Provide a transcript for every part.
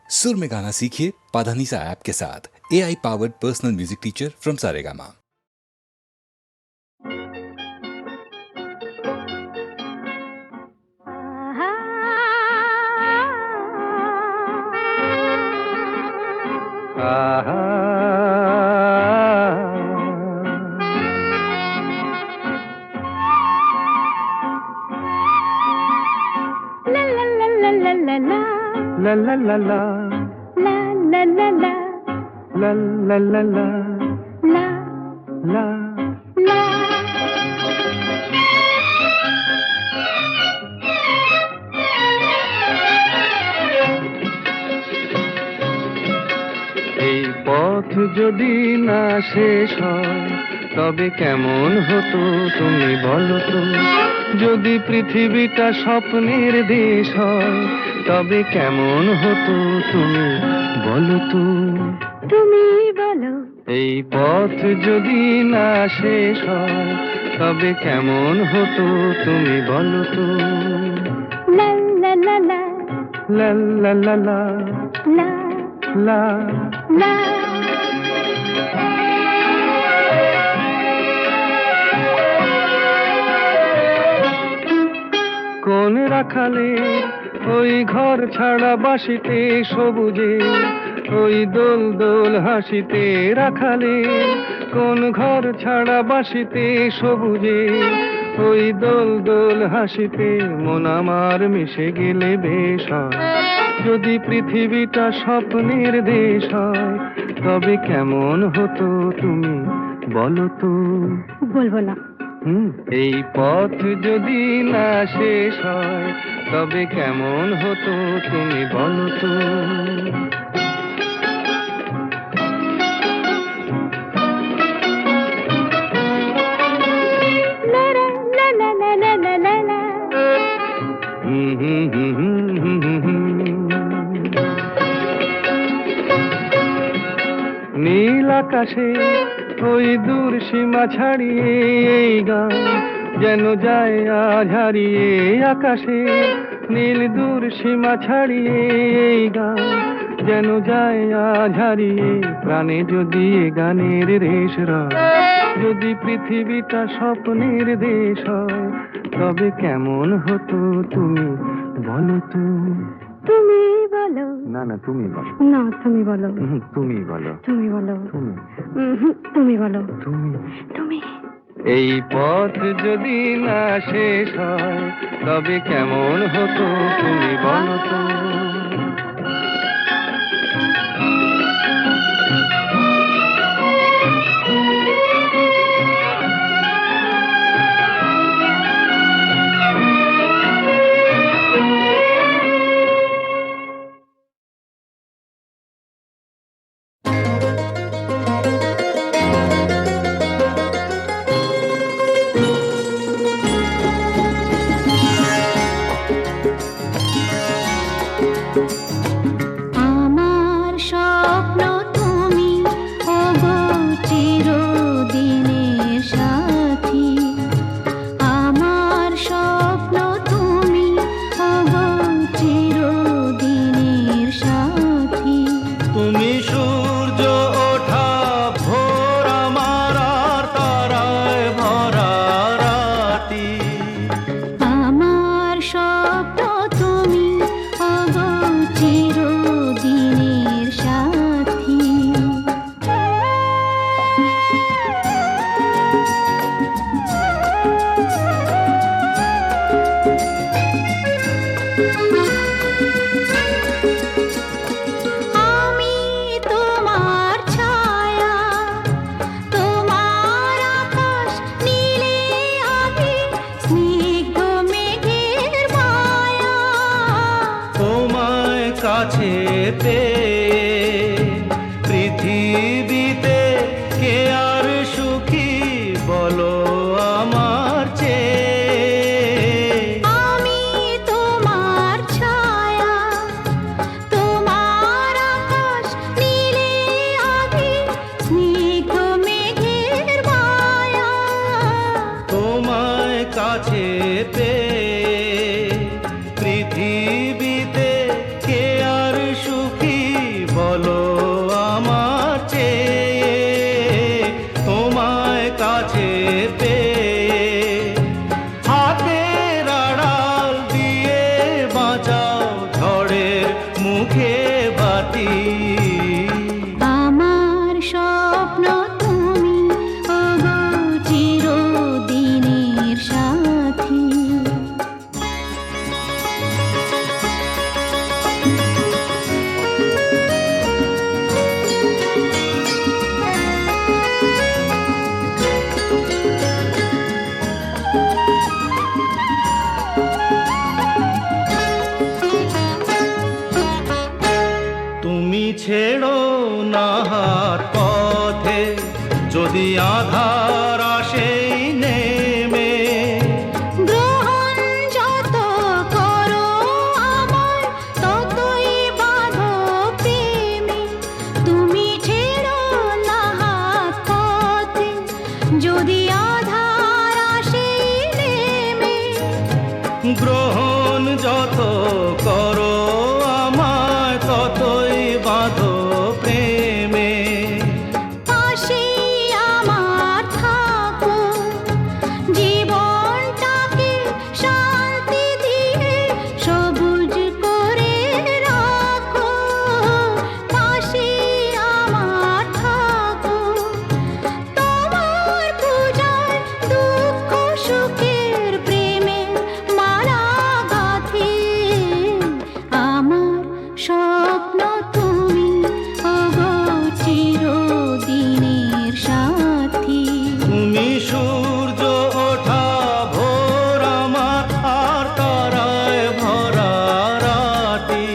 सुर में गाना सीखिए पाधानीसा ऐप के साथ। AI powered personal music teacher from Saregama. La la la la la la la la la la la la la la la এই পথ যদি না শেষ হয় তবে কেমন হতো তুমি বলো তো। যদি পৃথিবীটা স্বপ্নের দেশ হয় তবে কেমন হতো তুমি বলো তো। তুমি বলো। এই পথ যদি না শেষ হয় তবে কেমন হতো তুমি বলো তো। লা লা লা লা লা লা লা লা লা লা লা। কোন রাখালে ওই ঘর ছাড়া বাসিতে সবুজে ওই দোল দোল হাসিতে রাখালে কোন ঘর ছাড়া বাসিতে সবুজে ওই দোল দোল হাসিতে মন আমার মিশে গেলে বেশ হয়। যদি পৃথিবীটা স্বপ্নের দেশ হয় তবে কেমন হতো তুমি বলো তো। বলবো না। এই পথ যদি না শেষ হয় তবে কেমন হতো তুমি বলো তো। নীল আকাশে ওই দূর সীমা ছাড়িয়ে এই গান যেন যায় আজ হারিয়ে। আকাশে নীল দূর সীমা ছাড়িয়ে এই গান যেন যায় আজ হারিয়ে। প্রাণে যদি এ গানের রেশ রয় যদি পৃথিবীটা স্বপ্নের দেশ হয় তবে কেমন হতো তুমি বলো তো। তুমি বলো। না না তুমি বলো। না তুমি বলো। তুমি বলো। তুমি বলো। তুমি তুমি বলো। তুমি তুমি। এই পথ যদি না শেষ হয় তবে কেমন হতো তুমি বলো তো। পৃথিবীতে কে আর সুখী বলো আমার চেয়ে। আমি তোমার ছায়া, তোমার আকাশ নীলে আভি, স্নিগ্ধ মেঘের মায়া। তোমায় কাছে পেয়ে পৃথিবীতে কে আর সুখী মুখে বাতি। আমার স্বপ্ন তুমি ওগো চিরদিনের সাথী। তুমি ছেড়ো না হাত পথে, যদি আধার আসে নেমে। গ্রহণ যত করো আমার ততই বাঁধো প্রেমে। তুমি ছেড়ো না হাত পথে, যদি আধার আসে নেমে। গ্রহণ যত করো আমায় ততই বাঁধো প্রেমে। পাশে আমার থাকো, জীবনটাকে শান্তি দিয়ে সবুজ করে রাখো। পাশে আমার থাকো, তোমার পূজায় দুঃখ সুখের প্রেমে মালা গাঁথি। আমার স্বপ্ন তুমি ওগো চিরদিনের সাথী। তুমি সূর্য ওঠা ভোর আমার, আর তারায় ভরা রাতি।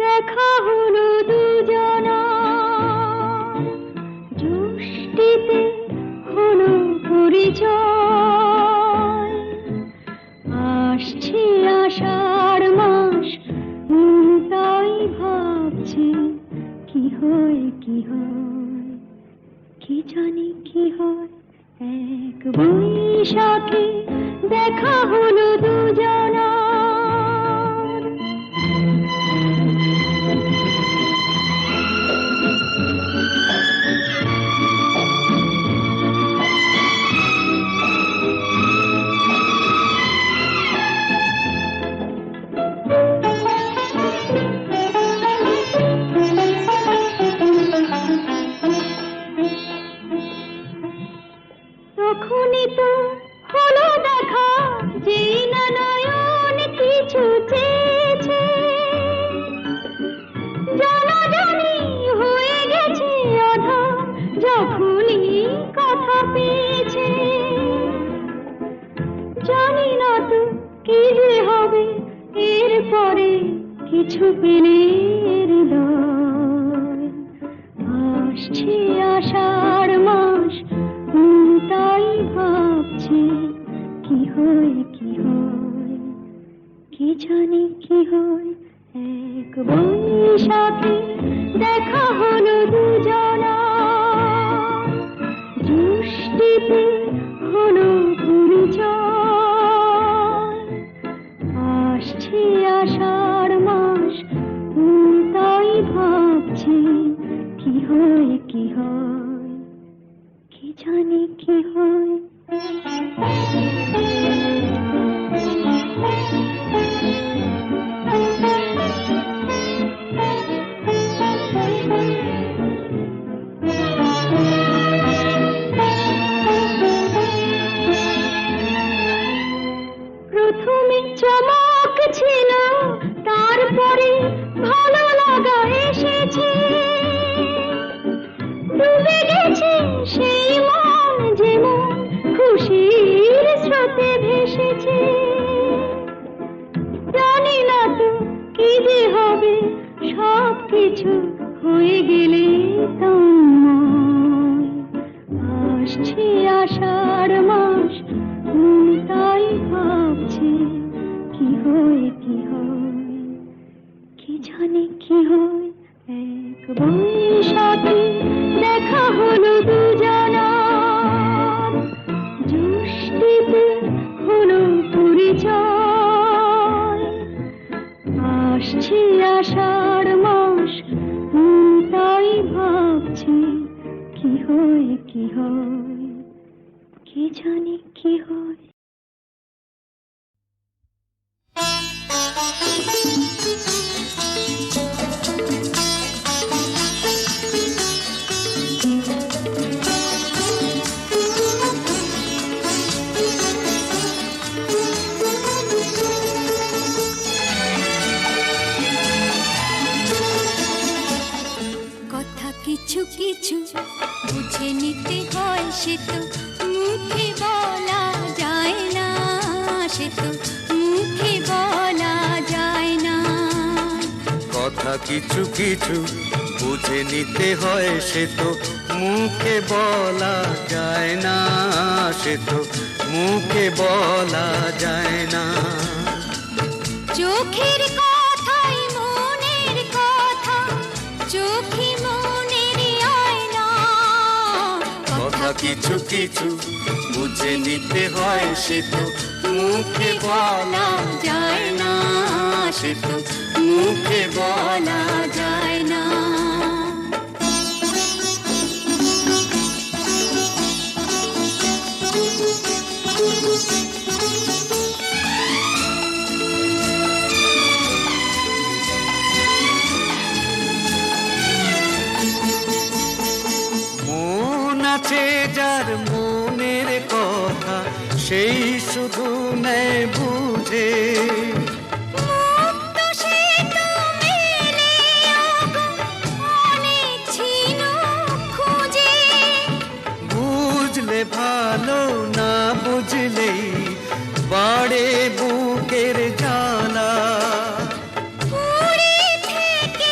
দেখা হলো দুজনা, জুষ্টিতে হলো পরিচয়। আসছে আষাঢ় মাস, তাই ভাবছি কি হয় কি হয়, কি জানি কি হয়। এক বৈশাখে দেখা হলো দুজনা। তখনই তো হলো দেখা, যেই না নয়ন কিছু চেয়েছে। জানাজানি হয়ে গেছে আধা, যখনই কথা পেয়েছে। জানি না তো কি যে হবে এরপরে, কিছু পেলে হৃদয়। আসছে আষাঢ় মাস, তাই ভাবছি কি হয় কি হয়, কি জানি কি হয়। এক বৈশাখে দেখা হলো দুজনা, জুষ্টিতে হলো পরিচয়। আসছে আষাঢ় মাস, তাই ভাবছি কি হয় কি হয়, কি জানি কি হয়। প্রথমে চমক ছিল, তারপরে ভালো লাগা এসেছে। ডুবে গেছে সেই মন, যেমন খুশির স্রোতে ভেসেছে। জানি না তো কি যে হবে, সব কিছু হয়ে গেলে তন্ময়। আসছে আষাঢ় মাস, তাই ভাবছি কি হয় কি হয়, কি জানি কি হয়। এক বৈশাখে দেখা হলো দুজনা, জুষ্টিতে হলো পরিচয়। আসছে আষাঢ় মাস, তাই ভাবছি কি হয় কি হয়, কি জানি কি হয়। কথা কিছু কিছু বুঝে নিতে হয়, সে তো মুখে বলা যায় না, সে তো মুখে বলা যায় না। কথা কিছু কিছু বুঝে নিতে হয়, সে তো মুখে বলা যায় না, সে তো মুখে বলা যায় না। চোখের কথাই মনের কথা, চোখে মনের আয়না। কথা কিছু কিছু বুঝে নিতে হয়, সে তো মুখে বলা যায় না, সে তো মুখে বলা যায় না। মন আছে যার মনের কথা, সেই শুধু নেয় বুঝে। বুঝলে ভালো, না বুঝলেই বাড়ে বুকের জ্বালা। পুরী থেকে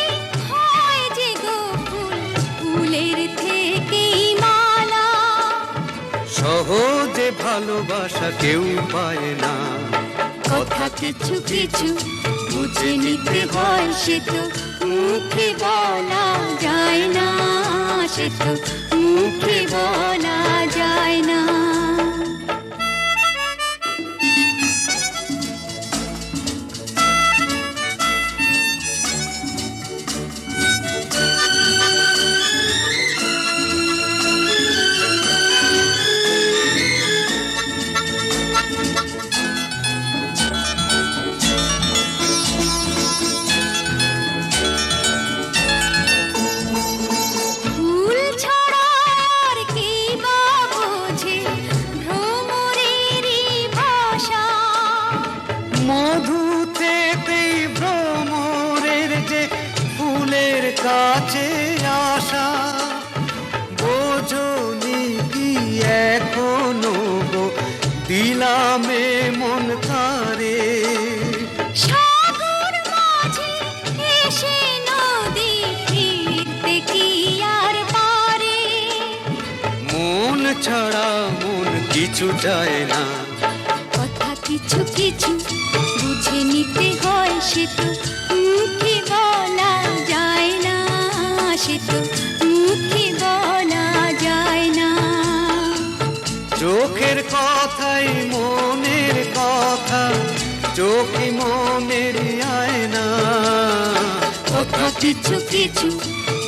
ফুলের থেকেই মালা। সহজে ভালোবাসা কেউ পায় না, কথা কিছু কিছু বুঝে নিতে হয়, সে তো মুখে বলা যায় না, সে তো মুখে বলা যায় না। ফুল ছাড়া আর কি বা বোঝে ভ্রমরেরই ভাষা। মধুতে ভ্রমরের যে ফুলের কাছে আসা, বোঝনি কি এখনো গো দিলামে মন তারে। সাগর মাঝে এসে নদী ফিরতে কি আর পারে। মন ছাড়া মন কিছু চায় না, কথা কিছু কিছু বুঝে নিতে হয়, সে তো মুখে বলা যায় না, সে তো মুখে বলা যায় না। চোখের কথাই মনের কথা, চোখে মনের আয়না। কথা কিছু কিছু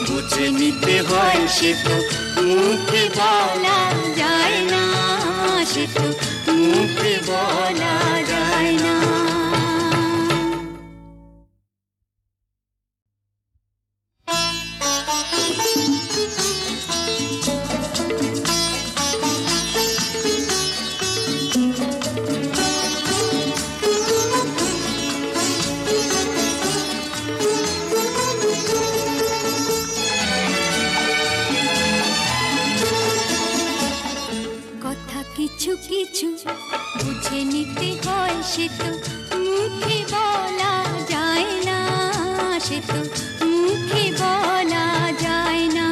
বুঝে নিতে হয়, সে তো মুখে বলা যায় না, সে তো মুখে বলা যায় না। কথা কিছু কিছু বুঝে নিতে হয়, সে তো মুখে বলা যায় না, সে তো মুখে বলা যায় না।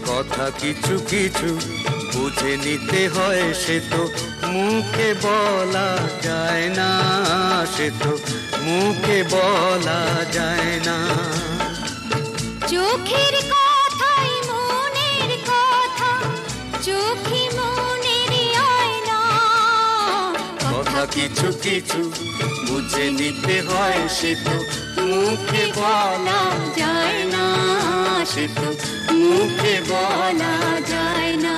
কথা কিছু কিছু বুঝে নিতে হয়, সে তো মুখে বলা যায় না, সে তো মুখে বলা যায় না। চোখের কথাই মনের কথা, চোখে মনের আয়না। কথা কিছু কিছু বুঝে নিতে হয়, সে তো মুখে বলা যায় না, সে তো মুখে বলা যায় না।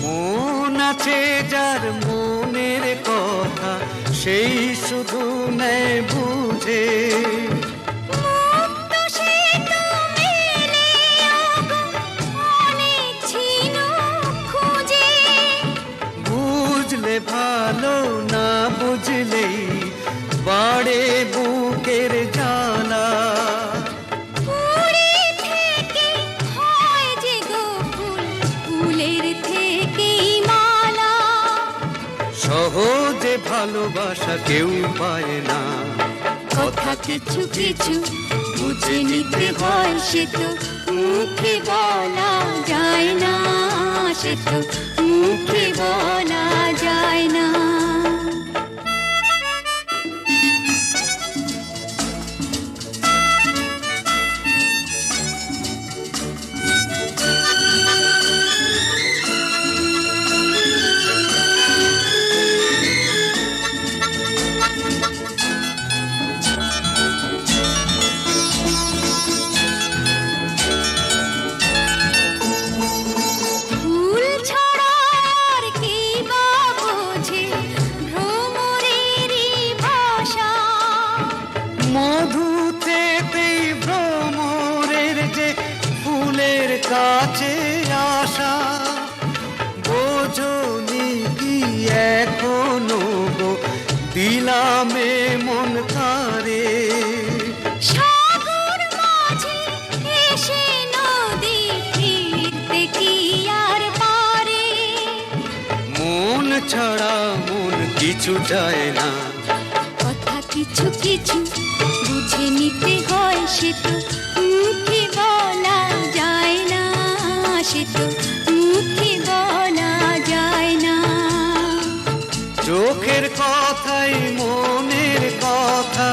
মন আছে যার মনের কথা, সেই শুধু নেয় বুঝে। মুক্ত সে তো মেলে ওগো অনেক ছিল খুঁজে। বুঝলে ভালো, না বুঝলেই বাড়ে বুকের জ্বালা। ফুলে থেকে হয় যে গো ফুল, ফুলের থেকেই মালা। সহজে ভালোবাসা কেউ পায় না, কথা কিছু কিছু বুঝে নিতে হয়, সে তো মুখে বলা যায় না, সে তো মুখে বলা যায় না। ফুল ছাড়া আর কি বা বোঝে ভ্রমরেরই ভাষা। মধুতে ভ্রমরের যে ফুলের কাছে আসা, বোঝনি কি এখনো গো দিলামে মন তারে। সাগর মাঝে ছাড়া মন কিছু চায় না। কথা কিছু কিছু বুঝে নিতে হয়, সে তো মুখে বলা যায় না, সে তো মুখে বলা যায় না। চোখের কথাই মনের কথা,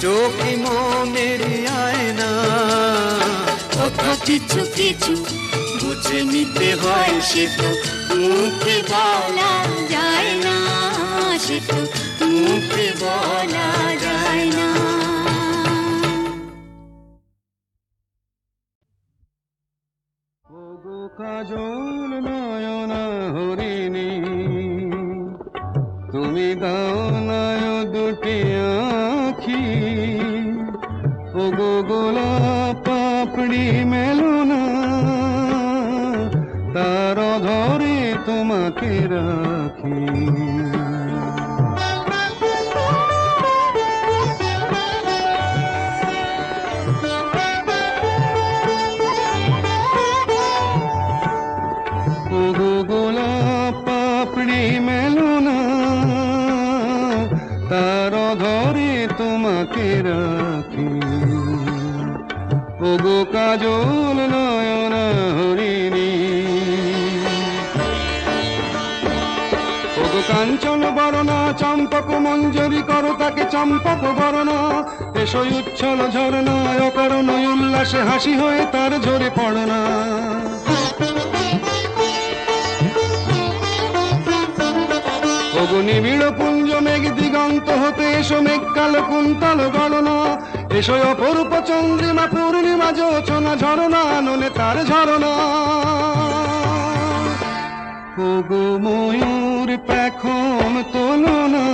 চোখে মনের আয়না। কথা কিছু কিছু বুঝে নিতে হয়, সে তো মুখে বলা যায় না, সে তো মুখে বলা যায় না। ওগো কাজল নয়না হরিণী, তুমি দাও নয় দুটি আঁখি। ওগো গোলাপ পাপড়ি মেলো না, তার ধরে তোমাকে রাখি। ওগো গোলাপ পাপড়ি মেলো না, তার ধরে তোমাকে রাখি। ওগো কাজল নয়না হরিণী, ওগো কাঞ্চন বরণা চম্পক মঞ্জরি করো তাকে চম্পক বরণা। এসো উচ্ছল ঝরনা অকারণ উল্লাসে হাসি হয়ে তার ঝরে পড়না। ওগো নিবিড় পুঞ্জ মেঘ দিগন্ত হতে এসো মেঘ কালো কুন্তল গণনা। এসো অপরূপ চন্দ্রিমা পূর্ণিমা যোচনা ঝরনা নলে তার ঝরনা। ওগো ময়ূর পেখম তোলো না,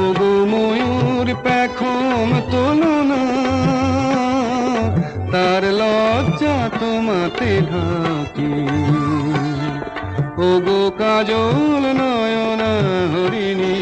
ওগো ময়ূর পেখম তোলো না, তার লজ্জা তোমাতে ঢাকি। ওগো কাজল নয়না হরিণী,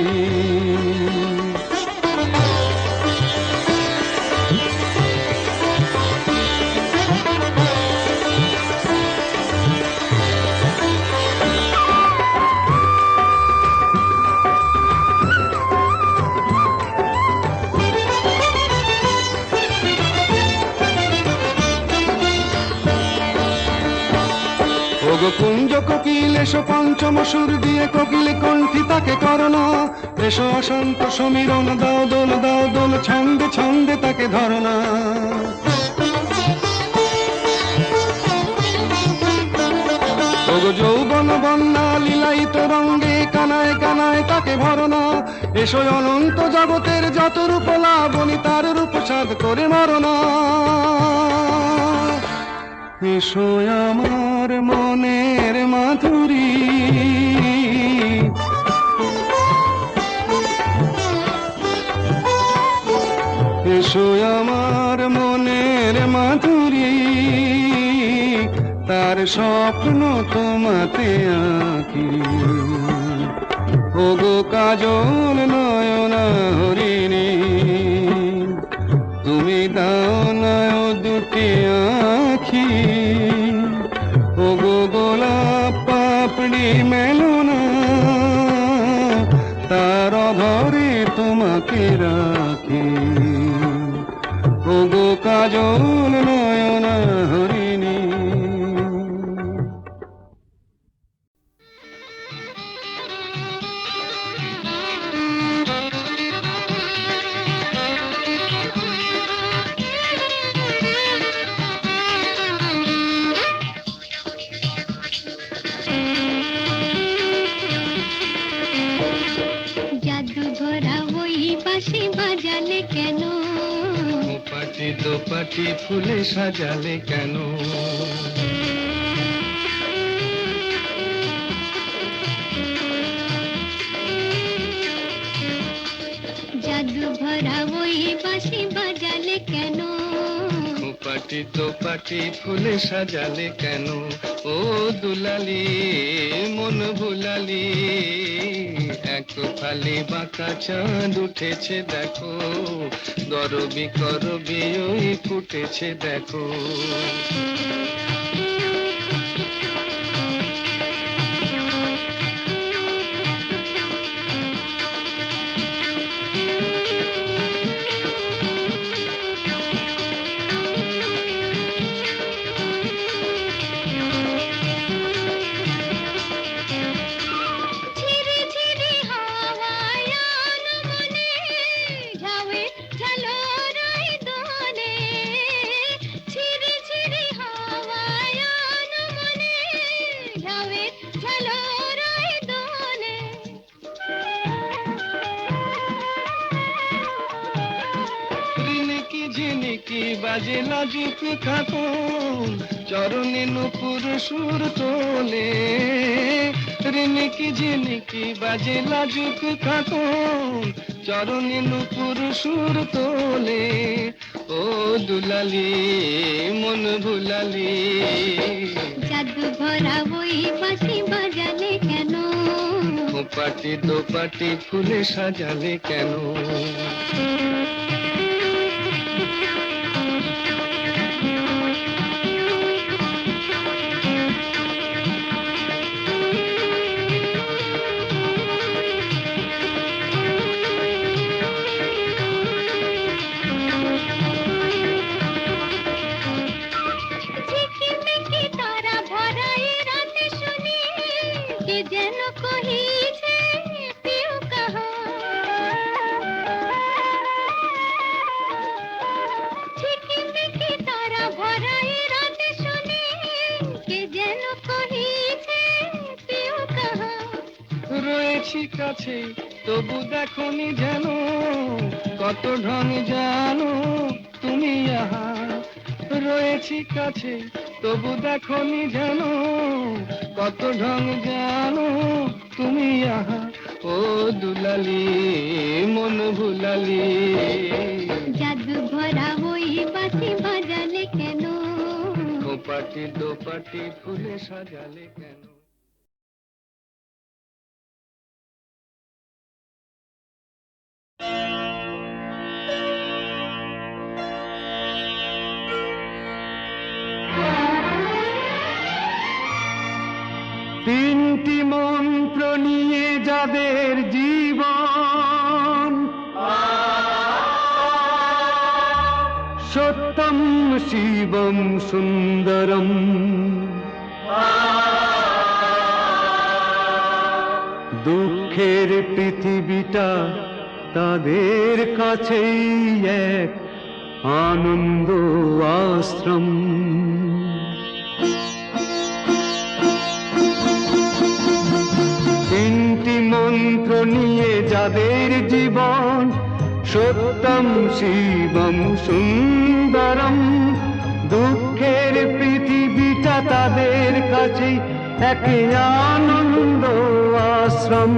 ওগো কুঞ্জ কোকিল এসো পঞ্চম সুর দিয়ে কোকিল কণ্ঠী তাকে করোনা। এসো অশান্ত সমীরণ দাও দোল ছন্দে ছন্দে তাকে ধরনা। ওগো যৌবন বন্যা লীলায়িত রঙ্গে কানায় কানায় তাকে ভরনা। এসো অনন্ত জগতের যত রূপ লাবণী তার রূপ সাধ করে মরনা। এসো আমার মনের মাধুরী, এসো আমার মনের মাধুরী, তার স্বপ্ন তোমাতে আঁকি। ওগো কাজল নয়না হরিণী, তুমি দাও নয় দুটি আঁখি। ওগো গোলাপ পাপড়ি মেলো না, তার ধরে তোমাকে রাখি। ওগো কাজল নয়না হরিণী। দোপাটি ফুলে সাজালে কেন? জাদু ভরা ওই বাঁশি বাজালে কেন? দোপাটি দোপাটি ফুলে সাজালে কেন? ও দুলালি মন ভুলালি এক ফালি বাঁকা চাঁদ উঠেছে দেখো, গরবি করবি ওই ফুটেছে দেখো। ঝিরি ঝিরি হাওয়ায় আনমনে ঝাউয়ে ঝালরাই দোলে, ঝিরি ঝিরি হাওয়ায় আনমনে ঝাউয়ে ঝালরাই দোলে। রিনিকি ঝিনিকি বাজে লাজুক খাতুন, চরণে নুপুর সুর তোলে। রিনিকি ঝিনিকি বাজে লাজুক খাতুন, চরণে নুপুর সুর তোলে। ও দুলালি মন ভুলালি, জাদু ভরা ওই বাঁশি বাজালে কেন, পাটি দোপাটি ফুলে সাজালে কেন। ঝিকিমিকি তারা ভরা এ রাতে শুনি, কে যেন কহিছে পিউ কাহা। ঝিকিমিকি তারা ভরা এ রাতে শুনি, কে যেন কহিছে পিউ কাহা। রয়েছি কাছে তবু দেখনি যেন, কত ঢং জানো তুমি আহা। রয়েছি কাছে তবু দেখনি যেন, কত ঢং জানো তুমি আহা। ও দুলালি মন ভুলালি, জাদু ভরা ওই বাঁশি বাজালে কেন, পাটি দোপাটি ফুলে সাজালে কেন। তিনটি মন্ত্র নিয়ে যাদের জীবন, সত্যম শিবম সুন্দরম, দুঃখের পৃথিবীটা তাদের কাছেই এক আনন্দ আশ্রম। তিনটি মন্ত্র নিয়ে যাদের জীবন, সত্যম শিবম সুন্দরম, দুঃখের পৃথিবীটা তাদের কাছে এক আনন্দ আশ্রম।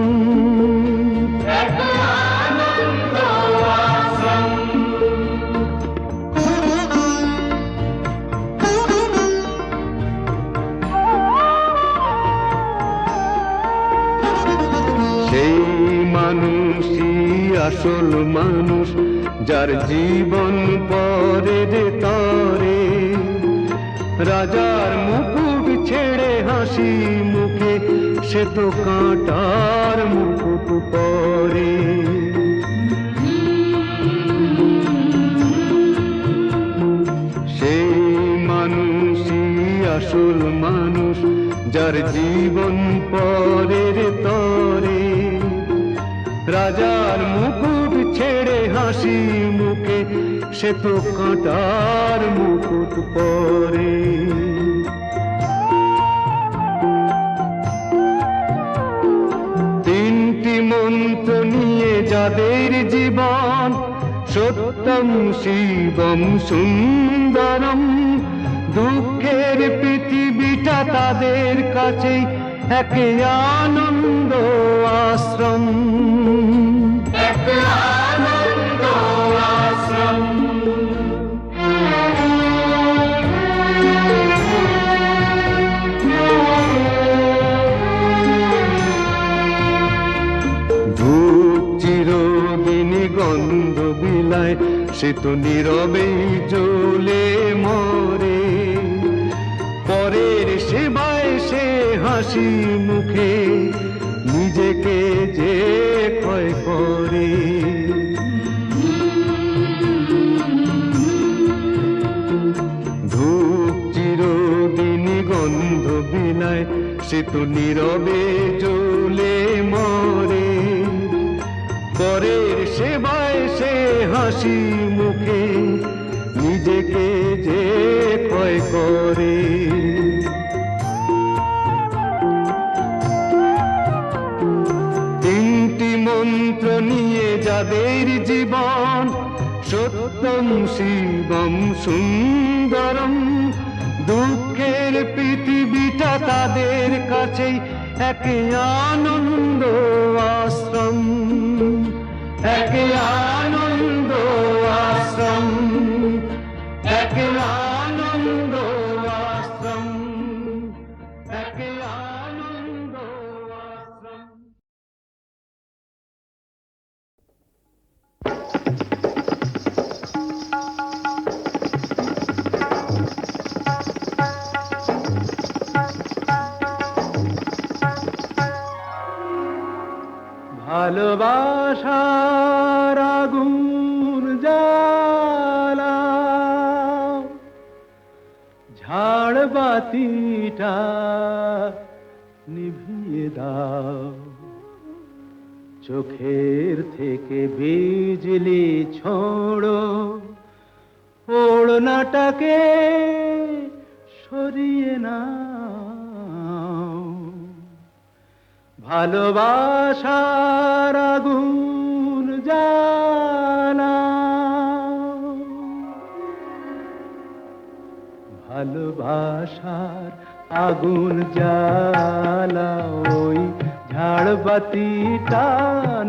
সেই মানুষই আসল মানুষ, যার জীবন পরে রে তরে। রাজার মুকুট ছেড়ে হাসি মুখে, সে তো কাঁটার মুকুট পরে। সেই মানুষই আসল মানুষ, যার জীবন পরে রে তরে। রাজার মুকুট ছেড়ে হাসি মুখে, সে তো কাঁটার মুকুট পরে। তিনটি মন্ত্র নিয়ে যাদের জীবন, সত্যম শিবম সুন্দরম, দুঃখের পৃথিবীটা তাদের কাছেই এক আনন্দ আশ্রম। সে তো নীরবেই জ্বলে মরে। পরের সেবায় সে হাসি মুখে নিজেকে যে ক্ষয় করে। ধূপ চিরদিন গন্ধ বিলায়, সে তো নীরবে জ্বলে মরে। পরের সেবায় সে হাসি মুখে নিজেকে যে ক্ষয় করে। তিনটি মন্ত্র নিয়ে যাদের জীবন, সত্যম শিবম সুন্দরম, দুঃখের পৃথিবীটা তাদের কাছেই এক আনন্দ আশ্রম, এক আনন্দ আশ্রম, এক আনন্দ আশ্রম, এক আনন্দ আশ্রম। ভালোবাসার আগুন জ্বালা, ঝাড়বাতিটা নিভিয়ে দাও, চোখের থেকে বিজলি ছোড়ো, ওড়নাটাকে সরিয়ে নাও। ভালোবাসার আগুন জ্বালা, ভালোবাসার আগুন জ্বালা, ওই ঝাড়বাতিটা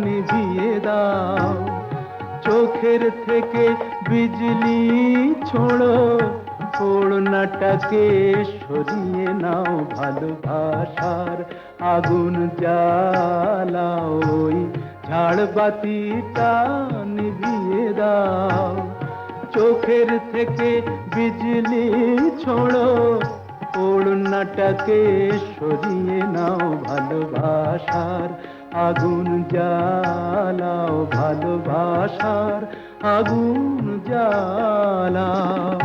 নিভিয়ে দাও, চোখের থেকে বিজলি ছোড়ো, ওড়নাটাকে সরিয়ে নাও। ভালোবাসার আগুন জ্বালা, ওই ঝাড়বাতিটা নিভিয়ে দাও, চোখের থেকে বিজলি ছোড়ো, ওড়নাটাকে সরিয়ে নাও। ভালোবাসার আগুন জ্বালাও, ভালোবাসার আগুন জ্বালাও।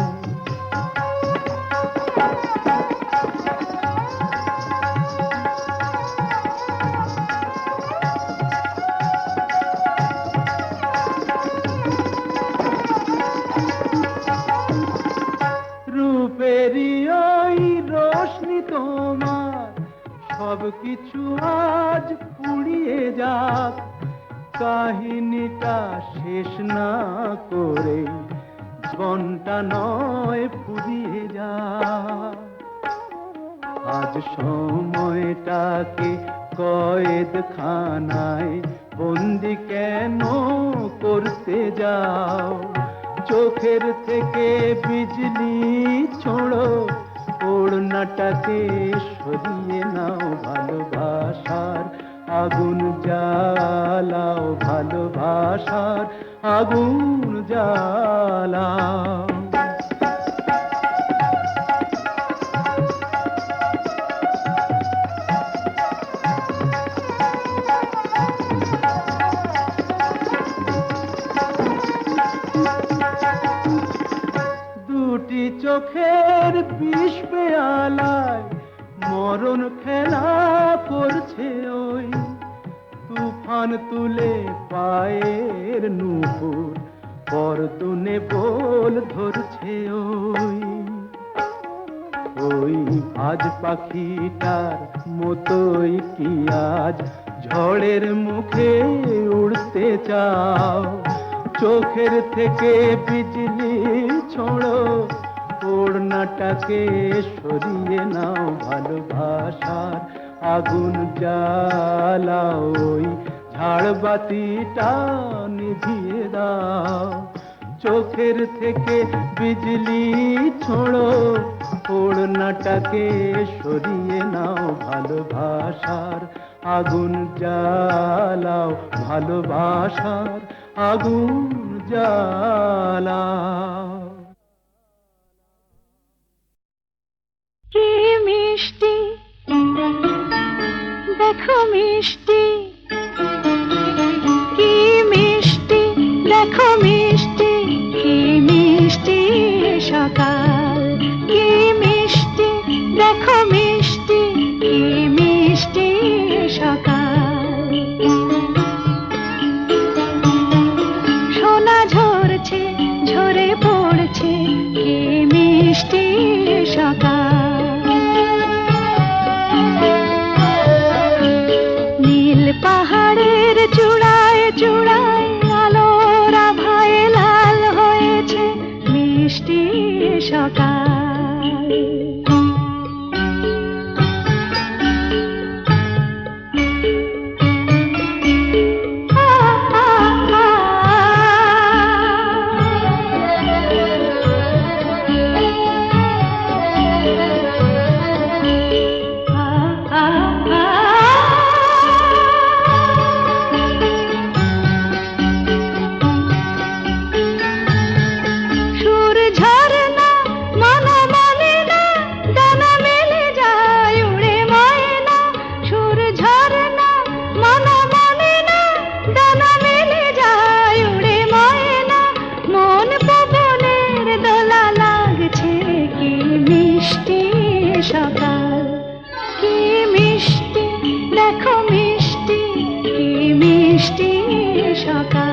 রূপেরই ওই রোশনি তোমার সব কিছু আজ পুড়িয়ে যাক, কাহিনীটা শেষ না করে জীবনটা নয় ফুরিয়ে যাক। আজ সময়টাকে কয়েদখানায় বন্দি কেন করতে যাও, চোখের থেকে বিজলি ছোড়ো, ওড়নাটাকে সরিয়ে নাও। ভালোবাসার আগুন জ্বালাও, ভালোবাসার আগুন জ্বালাও। দুটি চোখের বিষ পেয়ালায় মরণ খেলা করছে ওই, তুফান তুলে পায়ের নুপুর পরতুনে বল ধরছে ওই। ওই আজ পাখিটার মতোই কি আজ ঝড়ের মুখে উড়তে চাও, চোখের থেকে বিজলি ছোড়ো, ওড়নাটাকে সরিয়ে নাও। ভালোবাসার আগুন জ্বালাও, ওই ঝাড়বাতিটা নিভিয়ে দাও, চোখের থেকে বিজলি ছোড়ো, ওড়নাটাকে সরিয়ে নাও। ভালোবাসার আগুন জ্বালাও ভালোবাসার আগুন জ্বালাও। কি মিষ্টি দেখো মিষ্টি, কি মিষ্টি দেখো মিষ্টি, কি মিষ্টি সকাল, কি মিষ্টি দেখো মিষ্টি, কি মিষ্টি সকাল। সোনা ঝরছে ঝরে পড়ছে, কি মিষ্টি সকাল। নীল পাহাড়ের চূড়ায় চূড়ায় আলোর আভায় লাল হয়েছে মিষ্টি সকাল। সুর ঝরনা মন মানে না, ডানা মেলে যায় উড়ে ময়না। সুর ঝরনা মন মানে না, ডানা মেলে যায় উড়ে ময়না। মন পবনের দোলা লাগছে, কি মিষ্টি সকাল, কি মিষ্টি দেখো মিষ্টি, কি মিষ্টি সকাল।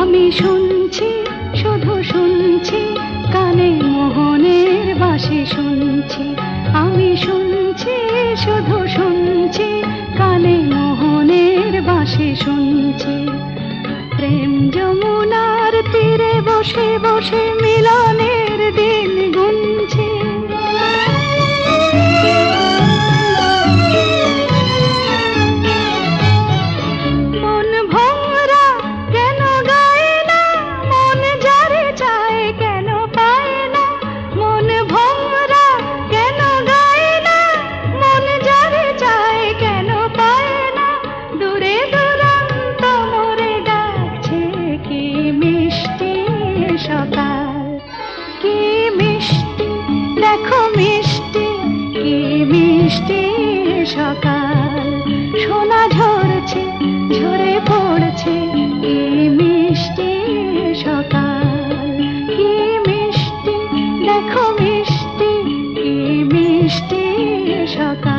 আমি শুনছি শুধু শুনছি, কানে মোহনের বাঁশি শুনছি। আমি শুনছি শুধু শুনছি, কানে মোহনের বাঁশি শুনছি। প্রেম যমুনার তীরে বসে বসে মিলনের দিন গুনছি। মন ভোমরা কেন গায় না, মন যারে চায় কেন পায় না। মন ভোমরা কেন গায় না, মন যারে চায় কেন পায় না। দূরে দূরান্ত মোরে ডাকছে, কি মিষ্টি সকাল, কি মিষ্টি দেখো মিষ্টি, কি মিষ্টি সকাল। সোনা ঝরছে ঝরে পড়ছে, কি মিষ্টি সকাল, কি মিষ্টি দেখো মিষ্টি, কি মিষ্টি সকাল।